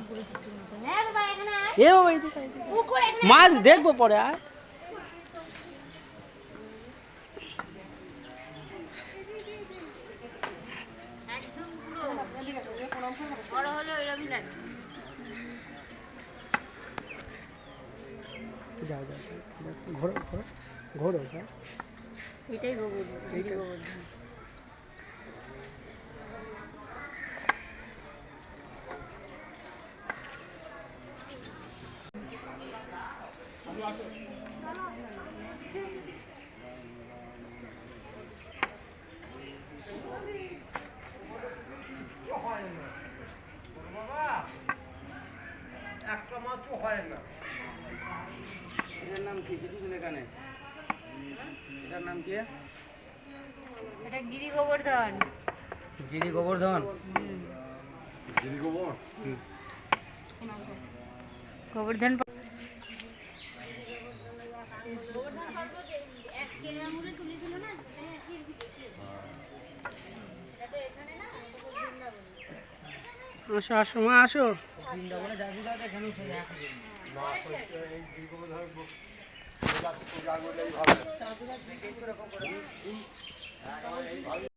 এ বাবা এদিকে মাছ দেখবো পরে আয়। যাও যাও ঘোরো ঘোরো ঘোরো। এটাই গোবর্ধন। একটা মাছও হয় না। এটার নাম কি? এখানে এটার নাম কি? এটা গিরি গোবর্ধন। গিরি গোবর্ধন। গিরি গোবর। গোবর্ধন আসো আসো মা আসো। বৃন্দাবনে যাবি না এখানে সেই এক এই গিরি গোবর পূজা করলেই ভালো।